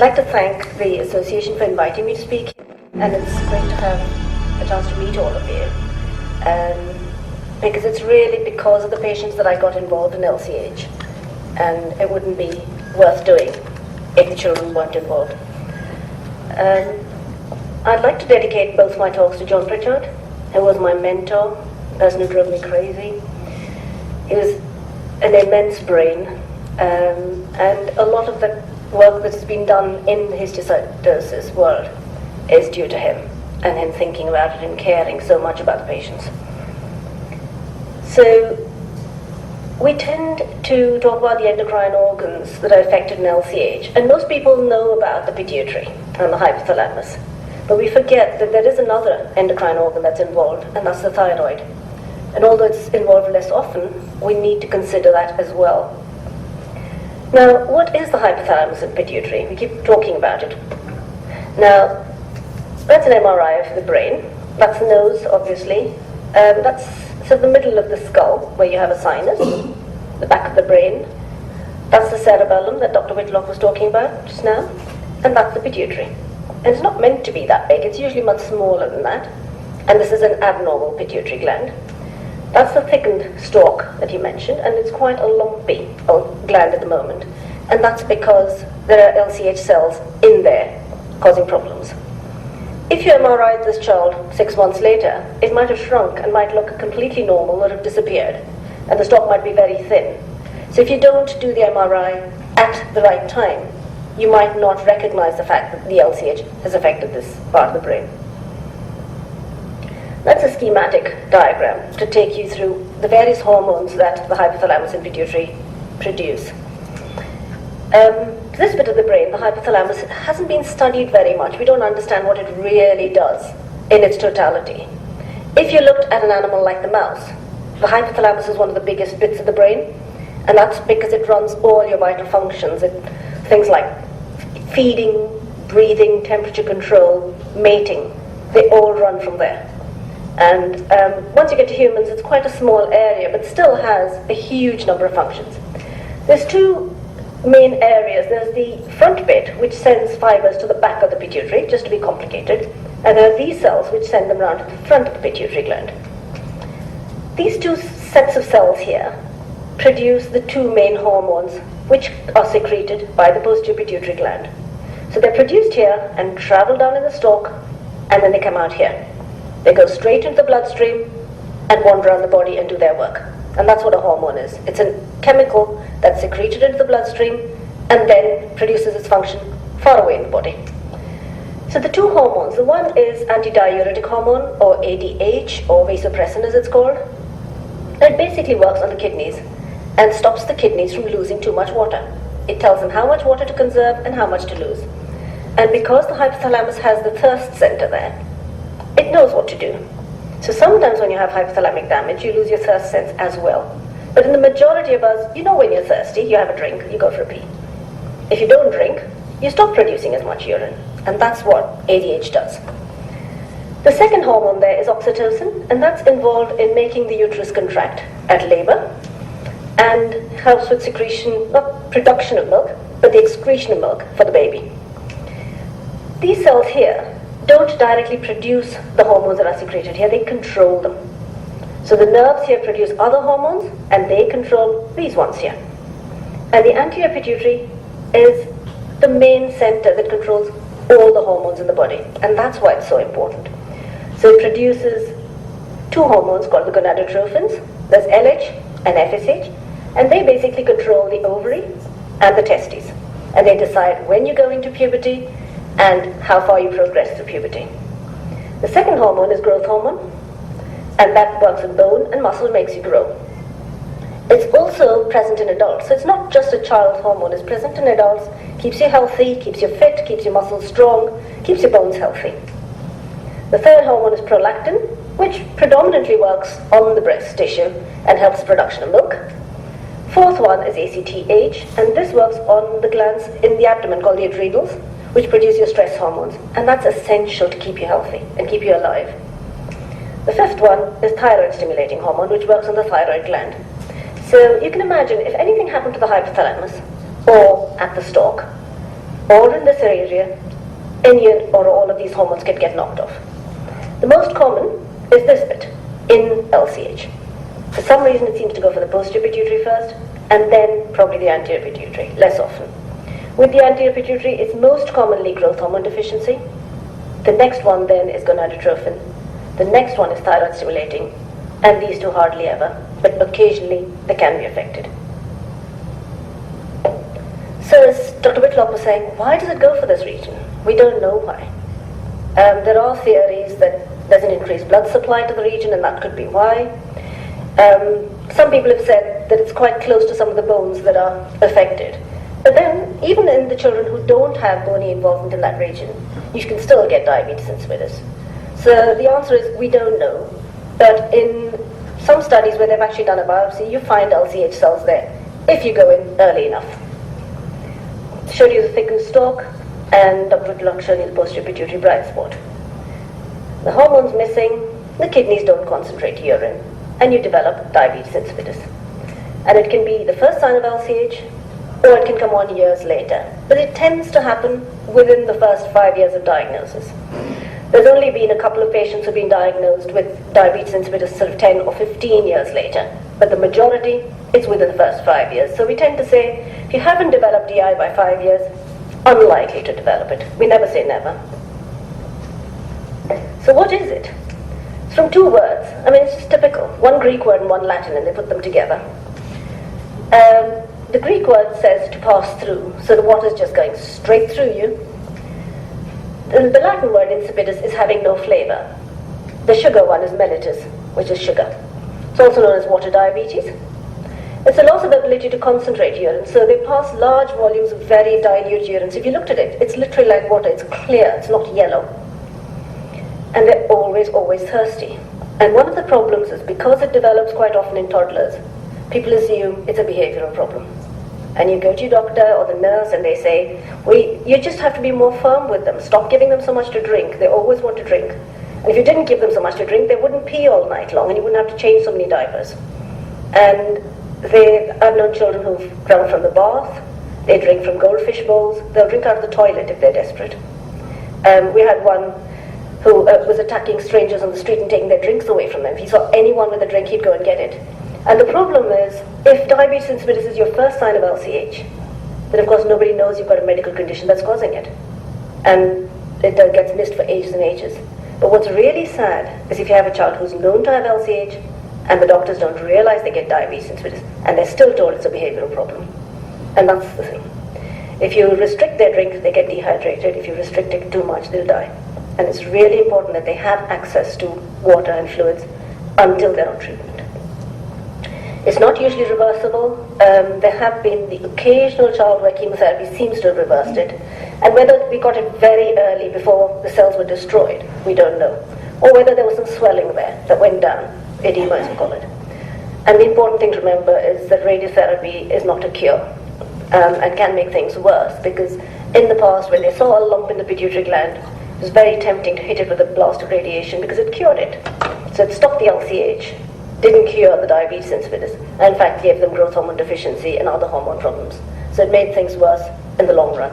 like to thank the association for inviting me to speak, and it's great to have a chance to meet all of you. Because it's really because of the patients that I got involved in LCH, and it wouldn't be worth doing if the children weren't involved. I'd like to dedicate both my talks to John Pritchard, who was my mentor, the person who drove me crazy. He was an immense brain, and a lot of the work that's been done in the histocytosis world is due to him, and him thinking about it and caring so much about the patients. So we tend to talk about the endocrine organs that are affected in LCH, and most people know about the pituitary and the hypothalamus, but we forget that there is another endocrine organ that's involved, and that's the thyroid. And although it's involved less often, we need to consider that as well. Now, what is the hypothalamus and pituitary? We keep talking about it. Now, that's an MRI of the brain. That's the nose, obviously. That's the middle of the skull, where you have a sinus, the back of the brain. That's the cerebellum that Dr. Whitlock was talking about just now. And that's the pituitary. And it's not meant to be that big. It's usually much smaller than that. And this is an abnormal pituitary gland. That's the thickened stalk that he mentioned, and it's quite a lumpy gland at the moment. And that's because there are LCH cells in there causing problems. If you MRI'd this child 6 months later, it might have shrunk and might look completely normal or have disappeared, and the stalk might be very thin. So if you don't do the MRI at the right time, you might not recognize the fact that the LCH has affected this part of the brain. That's a schematic diagram to take you through the various hormones that the hypothalamus and pituitary produce. This bit of the brain, the hypothalamus, hasn't been studied very much. We don't understand what it really does in its totality. If you looked at an animal like the mouse, the hypothalamus is one of the biggest bits of the brain, and that's because it runs all your vital functions. Things like feeding, breathing, temperature control, mating, they all run from there. And once you get to humans, it's quite a small area, but still has a huge number of functions. There's two main areas. There's the front bit, which sends fibers to the back of the pituitary, just to be complicated, and there are these cells which send them around to the front of the pituitary gland. These two sets of cells here produce the two main hormones which are secreted by the posterior pituitary gland. So they're produced here and travel down in the stalk, and then they come out here. They go straight into the bloodstream and wander around the body and do their work. And that's what a hormone is. It's a chemical that's secreted into the bloodstream and then produces its function far away in the body. So the two hormones, the one is antidiuretic hormone, or ADH, or vasopressin as it's called. It basically works on the kidneys and stops the kidneys from losing too much water. It tells them how much water to conserve and how much to lose. And because the hypothalamus has the thirst center there, it knows what to do. So sometimes when you have hypothalamic damage, you lose your thirst sense as well. But in the majority of us, you know when you're thirsty, you have a drink, you go for a pee. If you don't drink, you stop producing as much urine. And that's what ADH does. The second hormone there is oxytocin, and that's involved in making the uterus contract at labor and helps with secretion, not production of milk, but the excretion of milk for the baby. These cells here don't directly produce the hormones that are secreted here, they control them. So the nerves here produce other hormones, and they control these ones here. And the anterior pituitary is the main center that controls all the hormones in the body, and that's why it's so important. So it produces two hormones called the gonadotrophins. There's LH and FSH, and they basically control the ovary and the testes, and they decide when you go into puberty and how far you progress through puberty. The second hormone is growth hormone, and that works with bone and muscle, makes you grow. It's also present in adults, so it's not just a child hormone, it's present in adults, keeps you healthy, keeps you fit, keeps your muscles strong, keeps your bones healthy. The third hormone is prolactin, which predominantly works on the breast tissue and helps production of milk. Fourth one is ACTH, and this works on the glands in the abdomen called the adrenals, which produce your stress hormones, and that's essential to keep you healthy and keep you alive. The fifth one is thyroid stimulating hormone, which works on the thyroid gland. So you can imagine if anything happened to the hypothalamus or at the stalk, or in this area, any or all of these hormones can get knocked off. The most common is this bit, in LCH. For some reason it seems to go for the posterior pituitary first, and then probably the anterior pituitary, less often. With the anterior pituitary, it's most commonly growth hormone deficiency. The next one then is gonadotrophin. The next one is thyroid stimulating, and these two hardly ever, but occasionally they can be affected. So as Dr. Whitlock was saying, why does it go for this region? We don't know why. There are theories that there's an increased blood supply to the region, and that could be why. Some people have said that it's quite close to some of the bones that are affected. But then, even in the children who don't have bony involvement in that region, you can still get diabetes insipidus. So the answer is we don't know. But in some studies where they've actually done a biopsy, you find LCH cells there if you go in early enough. Showed you the thickened stalk, and Dr. Whitlock showed you the posterior pituitary bright spot. The hormone's missing, the kidneys don't concentrate urine, and you develop diabetes insipidus. And it can be the first sign of LCH, or it can come on years later. But it tends to happen within the first 5 years of diagnosis. There's only been a couple of patients who've been diagnosed with diabetes insipidus sort of 10 or 15 years later, but the majority, it's within the first 5 years. So we tend to say, if you haven't developed DI by 5 years, unlikely to develop it. We never say never. So what is it? It's from two words. I mean, it's just typical. One Greek word and one Latin, and they put them together. The Greek word says to pass through, so the water's just going straight through you. The Latin word insipidus is having no flavor. The sugar one is mellitus, which is sugar. It's also known as water diabetes. It's a loss of ability to concentrate urine, so they pass large volumes of very dilute urine. So if you looked at it, it's literally like water. It's clear, it's not yellow. And they're always, always thirsty. And one of the problems is because it develops quite often in toddlers, people assume it's a behavioral problem. And you go to your doctor or the nurse and they say, well, you just have to be more firm with them. Stop giving them so much to drink. They always want to drink. And if you didn't give them so much to drink, they wouldn't pee all night long and you wouldn't have to change so many diapers. And I've known children who've drunk from the bath. They drink from goldfish bowls. They'll drink out of the toilet if they're desperate. We had one who was attacking strangers on the street and taking their drinks away from them. If he saw anyone with a drink, he'd go and get it. And the problem is, if diabetes insipidus is your first sign of LCH, then of course nobody knows you've got a medical condition that's causing it. And it gets missed for ages and ages. But what's really sad is if you have a child who's known to have LCH, and the doctors don't realize they get diabetes insipidus, and they're still told it's a behavioral problem. And that's the thing. If you restrict their drink, they get dehydrated. If you restrict it too much, they'll die. And it's really important that they have access to water and fluids until they're on treatment. It's not usually reversible. There have been the occasional child where chemotherapy seems to have reversed it. And whether we got it very early before the cells were destroyed, we don't know. Or whether there was some swelling there that went down, edema as we call it. And the important thing to remember is that radiotherapy is not a cure and can make things worse, because in the past when they saw a lump in the pituitary gland, it was very tempting to hit it with a blast of radiation because it cured it. So it stopped the LCH, didn't cure the diabetes insipidus, and in fact gave them growth hormone deficiency and other hormone problems. So it made things worse in the long run.